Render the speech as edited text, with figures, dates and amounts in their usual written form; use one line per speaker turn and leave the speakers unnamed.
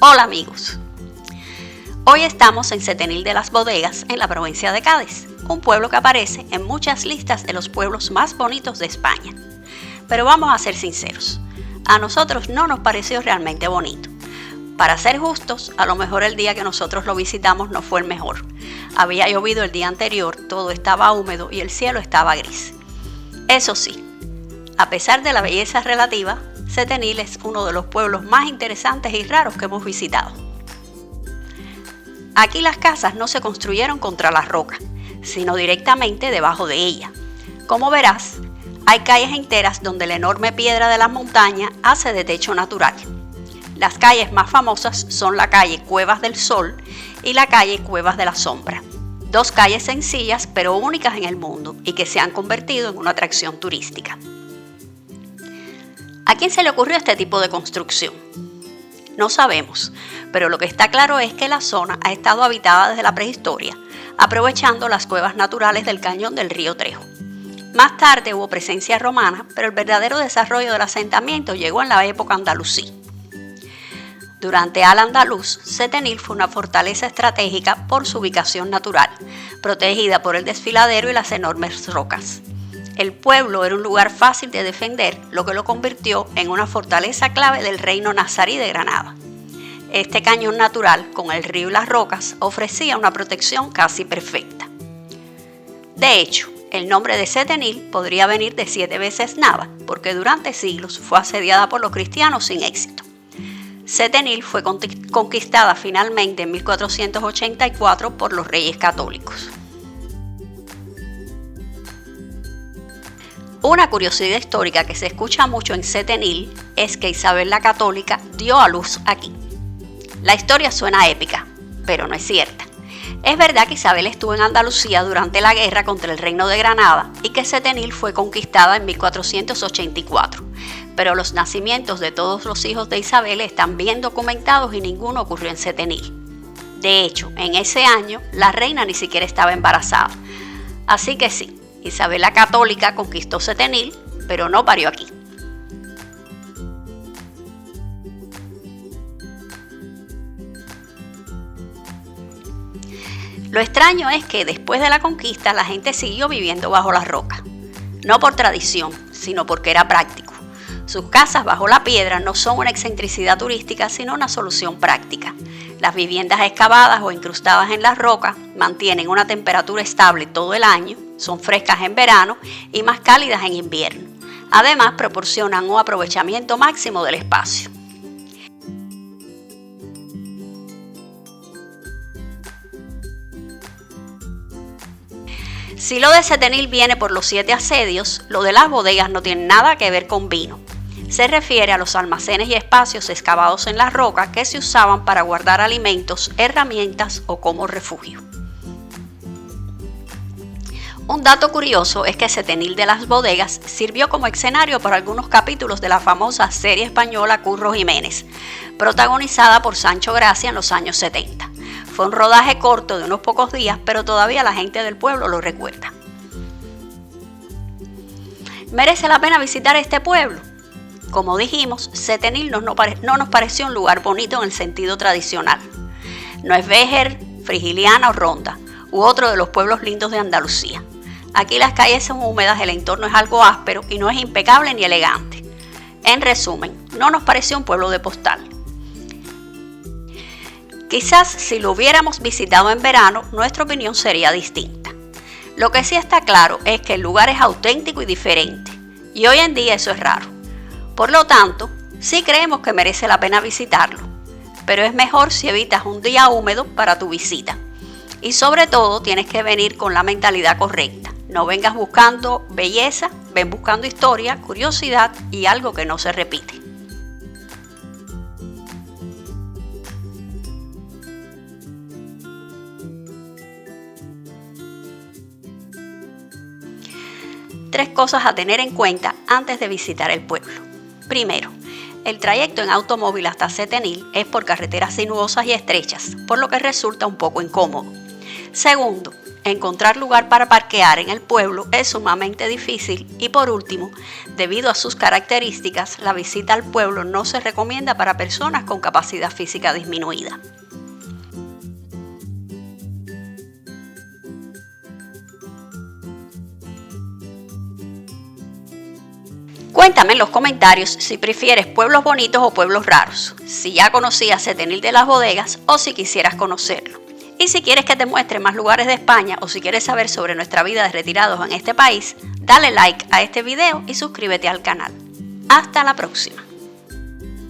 Hola amigos, hoy estamos en Setenil de las Bodegas, en la provincia de Cádiz, un pueblo que aparece en muchas listas de los pueblos más bonitos de España. Pero vamos a ser sinceros, a nosotros no nos pareció realmente bonito. Para ser justos, a lo mejor el día que nosotros lo visitamos no fue el mejor. Había llovido el día anterior, todo estaba húmedo y el cielo estaba gris. Eso sí, a pesar de la belleza relativa, Setenil es uno de los pueblos más interesantes y raros que hemos visitado. Aquí las casas no se construyeron contra la roca, sino directamente debajo de ella. Como verás, hay calles enteras donde la enorme piedra de las montañas hace de techo natural. Las calles más famosas son la calle Cuevas del Sol y la calle Cuevas de la Sombra. Dos calles sencillas pero únicas en el mundo y que se han convertido en una atracción turística. ¿A quién se le ocurrió este tipo de construcción? No sabemos, pero lo que está claro es que la zona ha estado habitada desde la prehistoria, aprovechando las cuevas naturales del cañón del río Trejo. Más tarde hubo presencia romana, pero el verdadero desarrollo del asentamiento llegó en la época andalusí. Durante Al-Andalus, Setenil fue una fortaleza estratégica por su ubicación natural, protegida por el desfiladero y las enormes rocas. El pueblo era un lugar fácil de defender, lo que lo convirtió en una fortaleza clave del reino nazarí de Granada. Este cañón natural, con el río y las rocas, ofrecía una protección casi perfecta. De hecho, el nombre de Setenil podría venir de 7 veces Nava, porque durante siglos fue asediada por los cristianos sin éxito. Setenil fue conquistada finalmente en 1484 por los reyes católicos. Una curiosidad histórica que se escucha mucho en Setenil es que Isabel la Católica dio a luz aquí. La historia suena épica, pero no es cierta. Es verdad que Isabel estuvo en Andalucía durante la guerra contra el Reino de Granada y que Setenil fue conquistada en 1484, pero los nacimientos de todos los hijos de Isabel están bien documentados y ninguno ocurrió en Setenil. De hecho, en ese año la reina ni siquiera estaba embarazada. Así que sí, Isabel la Católica conquistó Setenil, pero no parió aquí. Lo extraño es que después de la conquista la gente siguió viviendo bajo las rocas, no por tradición, sino porque era práctico. Sus casas bajo la piedra no son una excentricidad turística, sino una solución práctica. Las viviendas excavadas o incrustadas en las rocas mantienen una temperatura estable todo el año, son frescas en verano y más cálidas en invierno. Además, proporcionan un aprovechamiento máximo del espacio. Si lo de Setenil viene por los 7 asedios, lo de las bodegas no tiene nada que ver con vino. Se refiere a los almacenes y espacios excavados en la roca que se usaban para guardar alimentos, herramientas o como refugio. Un dato curioso es que Setenil de las Bodegas sirvió como escenario para algunos capítulos de la famosa serie española Curro Jiménez, protagonizada por Sancho Gracia en los años 70. Fue un rodaje corto de unos pocos días, pero todavía la gente del pueblo lo recuerda. ¿Merece la pena visitar este pueblo? Como dijimos, Setenil no nos pareció un lugar bonito en el sentido tradicional. No es Béjar, Frigiliana o Ronda, u otro de los pueblos lindos de Andalucía. Aquí las calles son húmedas, el entorno es algo áspero y no es impecable ni elegante. En resumen, no nos pareció un pueblo de postal. Quizás si lo hubiéramos visitado en verano, nuestra opinión sería distinta. Lo que sí está claro es que el lugar es auténtico y diferente, y hoy en día eso es raro. Por lo tanto, sí creemos que merece la pena visitarlo, pero es mejor si evitas un día húmedo para tu visita. Y sobre todo tienes que venir con la mentalidad correcta. No vengas buscando belleza, ven buscando historia, curiosidad y algo que no se repite. Tres cosas a tener en cuenta antes de visitar el pueblo. Primero, el trayecto en automóvil hasta Setenil es por carreteras sinuosas y estrechas, por lo que resulta un poco incómodo. Segundo, encontrar lugar para parquear en el pueblo es sumamente difícil y por último, debido a sus características, la visita al pueblo no se recomienda para personas con capacidad física disminuida. Cuéntame en los comentarios si prefieres pueblos bonitos o pueblos raros, si ya conocías Setenil de las Bodegas o si quisieras conocerlo. Y si quieres que te muestre más lugares de España o si quieres saber sobre nuestra vida de retirados en este país, dale like a este video y suscríbete al canal. Hasta la próxima.